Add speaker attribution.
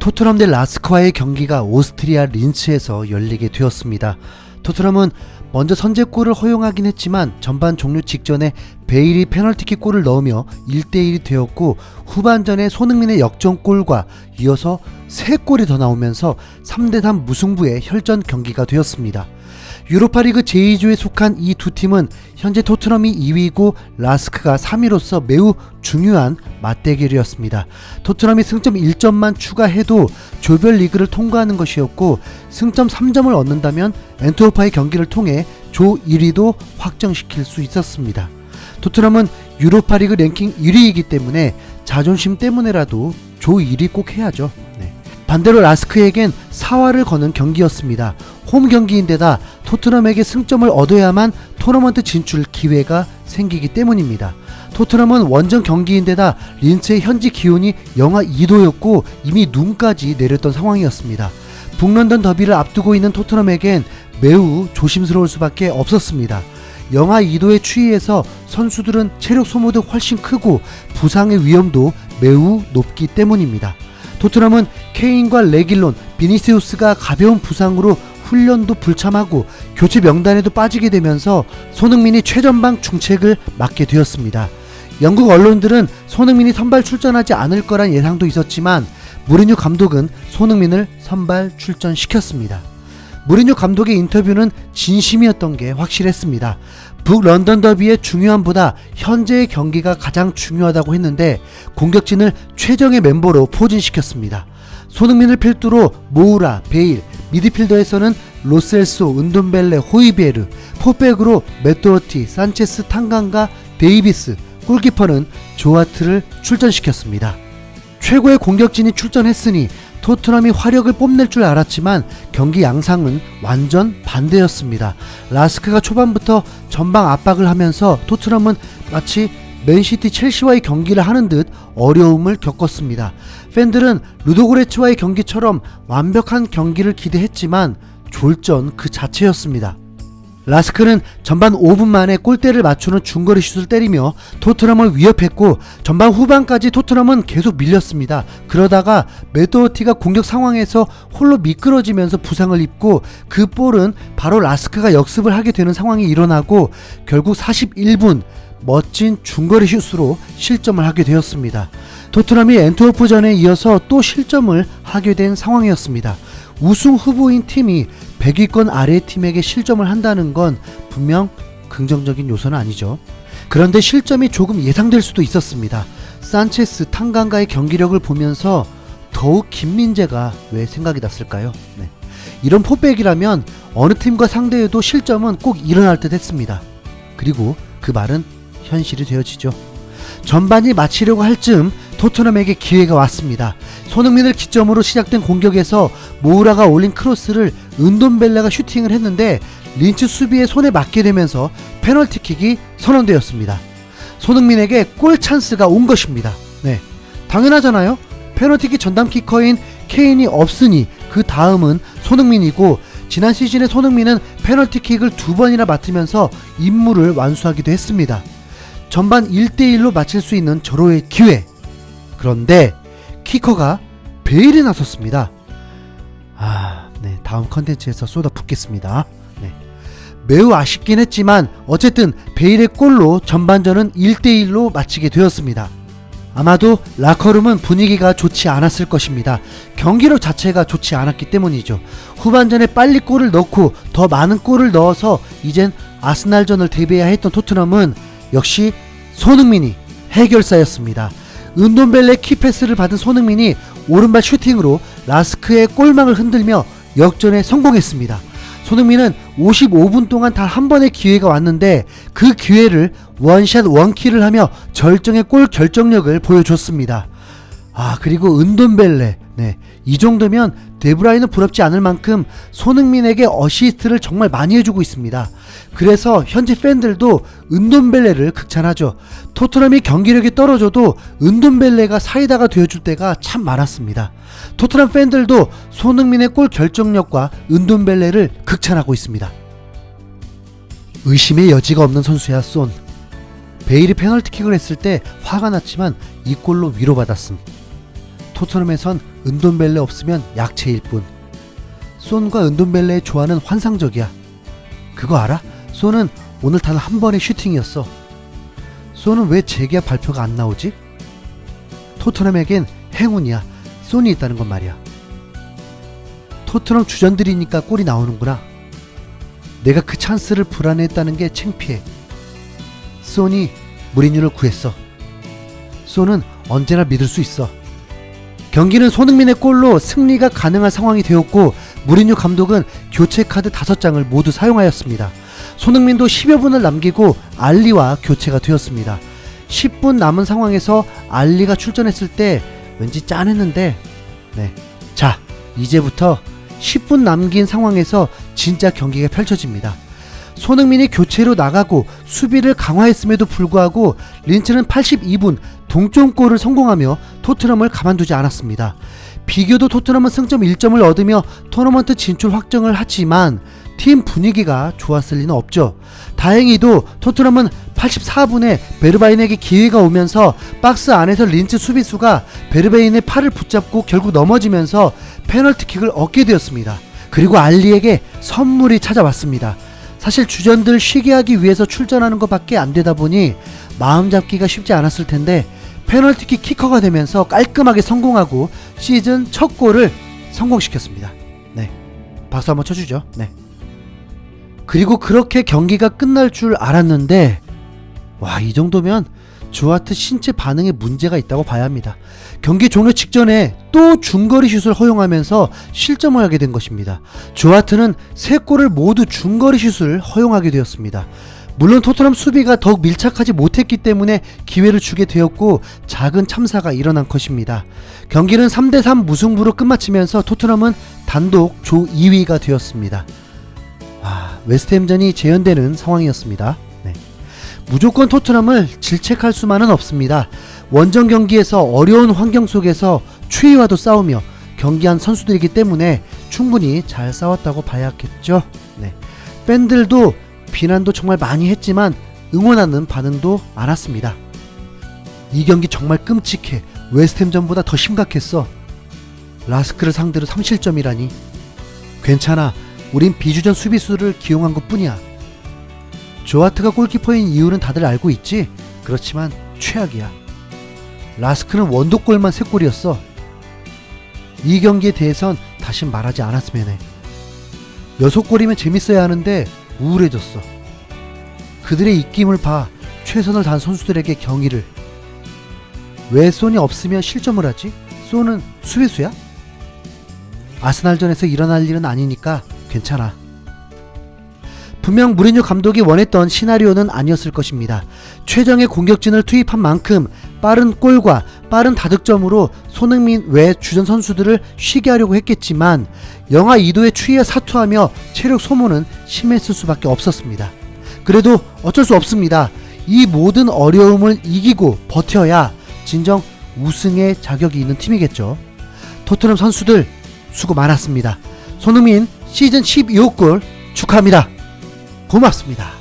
Speaker 1: 토트넘 대 라스크와의 경기가 오스트리아 린츠에서 열리게 되었습니다. 토트넘은 먼저 선제골을 허용하긴 했지만 전반 종료 직전에 베일이 페널티킥 골을 넣으며 1대1이 되었고, 후반전에 손흥민의 역전골과 이어서 3골이 더 나오면서 3대3 무승부의 혈전 경기가 되었습니다. 유로파리그 제2조에 속한 이 두 팀은 현재 토트넘이 2위고 라스크가 3위로서 매우 중요한 맞대결이었습니다. 토트넘이 승점 1점만 추가해도 조별리그를 통과하는 것이었고, 승점 3점을 얻는다면 엔트워프와의 경기를 통해 조 1위도 확정시킬 수 있었습니다. 토트넘은 유로파리그 랭킹 1위이기 때문에 자존심 때문에라도 조 1위 꼭 해야죠. 반대로 라스크에겐 사활을 거는 경기였습니다. 홈 경기인데다 토트넘에게 승점을 얻어야만 토너먼트 진출 기회가 생기기 때문입니다. 토트넘은 원정 경기인데다 린츠의 현지 기온이 영하 2도였고 이미 눈까지 내렸던 상황이었습니다. 북런던 더비를 앞두고 있는 토트넘에겐 매우 조심스러울 수밖에 없었습니다. 영하 2도의 추위에서 선수들은 체력 소모도 훨씬 크고 부상의 위험도 매우 높기 때문입니다. 토트넘은 케인과 레길론, 비니시우스가 가벼운 부상으로 훈련도 불참하고 교체 명단에도 빠지게 되면서 손흥민이 최전방 중책을 맡게 되었습니다. 영국 언론들은 손흥민이 선발 출전하지 않을 거란 예상도 있었지만 무리뉴 감독은 손흥민을 선발 출전시켰습니다. 무리뉴 감독의 인터뷰는 진심이었던 게 확실했습니다. 북런던 더비의 중요함보다 현재의 경기가 가장 중요하다고 했는데 공격진을 최정의 멤버로 포진시켰습니다. 손흥민을 필두로 모우라, 베일, 미드필더에서는 로셀소, 은돈벨레, 호이베르, 포백으로 메토어티, 산체스, 탕강가, 데이비스, 골키퍼는 조아트를 출전시켰습니다. 최고의 공격진이 출전했으니 토트넘이 화력을 뽐낼 줄 알았지만 경기 양상은 완전 반대였습니다. 라스크가 초반부터 전방 압박을 하면서 토트넘은 마치 맨시티, 첼시와의 경기를 하는 듯 어려움을 겪었습니다. 팬들은 루도고레츠와의 경기처럼 완벽한 경기를 기대했지만 졸전 그 자체였습니다. 라스크는 전반 5분 만에 골대를 맞추는 중거리 슛을 때리며 토트넘을 위협했고, 전반 후반까지 토트넘은 계속 밀렸습니다. 그러다가 메도어티가 공격 상황에서 홀로 미끄러지면서 부상을 입고 그 볼은 바로 라스크가 역습을 하게 되는 상황이 일어나고 결국 41분 멋진 중거리 슛으로 실점을 하게 되었습니다. 토트넘이 엔트워프전에 이어서 또 실점을 하게 된 상황이었습니다. 우승 후보인 팀이 100위권 아래 팀에게 실점을 한다는 건 분명 긍정적인 요소는 아니죠. 그런데 실점이 조금 예상될 수도 있었습니다. 산체스, 탕강가의 경기력을 보면서 더욱 김민재가 왜 생각이 났을까요? 이런 포백이라면 어느 팀과 상대해도 실점은 꼭 일어날 듯 했습니다. 그리고 그 말은 현실이 되어지죠. 전반이 마치려고 할 즈음 토트넘에게 기회가 왔습니다. 손흥민을 기점으로 시작된 공격에서 모우라가 올린 크로스를 은돈벨레가 슈팅을 했는데 린츠 수비의 손에 맞게 되면서 페널티킥이 선언되었습니다. 손흥민에게 골 찬스가 온 것입니다. 당연하잖아요. 페널티킥 전담 키커인 케인이 없으니 그 다음은 손흥민이고, 지난 시즌에 손흥민은 페널티킥을 2번이나 맡으면서 임무를 완수하기도 했습니다. 전반 1대1로 마칠 수 있는 절호의 기회. 그런데 키커가 베일이 나섰습니다. 다음 컨텐츠에서 쏟아붓겠습니다. 매우 아쉽긴 했지만 어쨌든 베일의 골로 전반전은 1대1로 마치게 되었습니다. 아마도 라커룸은 분위기가 좋지 않았을 것입니다. 경기력 자체가 좋지 않았기 때문이죠. 후반전에 빨리 골을 넣고 더 많은 골을 넣어서 이젠 아스날전을 대비해야 했던 토트넘은 역시 손흥민이 해결사였습니다. 은돈벨레 키패스를 받은 손흥민이 오른발 슈팅으로 라스크의 골망을 흔들며 역전에 성공했습니다. 손흥민은 55분 동안 단 한 번의 기회가 왔는데 그 기회를 원샷 원킬을 하며 절정의 골 결정력을 보여줬습니다. 그리고 은돈벨레, 이 정도면 데브라이는 부럽지 않을 만큼 손흥민에게 어시스트를 정말 많이 해주고 있습니다. 그래서 현지 팬들도 은돈벨레를 극찬하죠. 토트넘이 경기력이 떨어져도 은돈벨레가 사이다가 되어줄 때가 참 많았습니다. 토트넘 팬들도 손흥민의 골 결정력과 은돈벨레를 극찬하고 있습니다. 의심의 여지가 없는 선수야 쏜. 베일이 페널티킥을 했을 때 화가 났지만 이 골로 위로받았음. 토트넘에선 은돈벨레 없으면 약체일 뿐. 손과 은돈벨레의 조화는 환상적이야. 그거 알아? 손은 오늘 단 한 번의 슈팅이었어. 손은 왜 재계약 발표가 안 나오지? 토트넘에겐 행운이야. 손이 있다는 건 말이야. 토트넘 주전들이니까 골이 나오는구나. 내가 그 찬스를 불안해했다는 게 창피해. 손이 무리뉴를 구했어. 손은 언제나 믿을 수 있어. 경기는 손흥민의 골로 승리가 가능한 상황이 되었고 무리뉴 감독은 교체 카드 5장을 모두 사용하였습니다. 손흥민도 10여 분을 남기고 알리와 교체가 되었습니다. 10분 남은 상황에서 알리가 출전했을 때 왠지 짠했는데 자, 이제부터 10분 남긴 상황에서 진짜 경기가 펼쳐집니다. 손흥민이 교체로 나가고 수비를 강화했음에도 불구하고 린츠는 82분 동점골을 성공하며 토트넘을 가만두지 않았습니다. 비교도 토트넘은 승점 1점을 얻으며 토너먼트 진출 확정을 하지만 팀 분위기가 좋았을 리는 없죠. 다행히도 토트넘은 84분에 베르바인에게 기회가 오면서 박스 안에서 린츠 수비수가 베르바인의 팔을 붙잡고 결국 넘어지면서 페널티킥을 얻게 되었습니다. 그리고 알리에게 선물이 찾아왔습니다. 사실 주전들 쉬게 하기 위해서 출전하는 것밖에 안 되다 보니 마음 잡기가 쉽지 않았을 텐데 페널티킥 키커가 되면서 깔끔하게 성공하고 시즌 첫 골을 성공시켰습니다. 박수 한번 쳐주죠. 그리고 그렇게 경기가 끝날 줄 알았는데 이 정도면 조하트 신체 반응에 문제가 있다고 봐야 합니다. 경기 종료 직전에 또 중거리 슛을 허용하면서 실점을 하게 된 것입니다. 조하트는 3골을 모두 중거리 슛을 허용하게 되었습니다. 물론 토트넘 수비가 더욱 밀착하지 못했기 때문에 기회를 주게 되었고 작은 참사가 일어난 것입니다. 경기는 3대3 무승부로 끝마치면서 토트넘은 단독 조 2위가 되었습니다. 웨스트햄전이 재현되는 상황이었습니다. 무조건 토트넘을 질책할 수만은 없습니다. 원정 경기에서 어려운 환경 속에서 추위와도 싸우며 경기한 선수들이기 때문에 충분히 잘 싸웠다고 봐야겠죠. 팬들도 비난도 정말 많이 했지만 응원하는 반응도 많았습니다. 이 경기 정말 끔찍해. 웨스트햄전보다 더 심각했어. 라스크를 상대로 3실점이라니. 괜찮아. 우린 비주전 수비수를 기용한 것 뿐이야. 조하트가 골키퍼인 이유는 다들 알고 있지? 그렇지만 최악이야. 라스크는 원더골만 3골이었어. 이 경기에 대해선 다신 말하지 않았으면 해. 6골이면 재밌어야 하는데 우울해졌어. 그들의 입김을 봐. 최선을 다한 선수들에게 경의를. 왜 손이 없으면 실점을 하지? 손은 수비수야? 아스날전에서 일어날 일은 아니니까 괜찮아. 분명 무리뉴 감독이 원했던 시나리오는 아니었을 것입니다. 최정의 공격진을 투입한 만큼 빠른 골과 빠른 다득점으로 손흥민 외 주전 선수들을 쉬게 하려고 했겠지만 영하 2도의 추위에 사투하며 체력 소모는 심했을 수밖에 없었습니다. 그래도 어쩔 수 없습니다. 이 모든 어려움을 이기고 버텨야 진정 우승의 자격이 있는 팀이겠죠. 토트넘 선수들 수고 많았습니다. 손흥민 시즌 12호 골 축하합니다. 고맙습니다.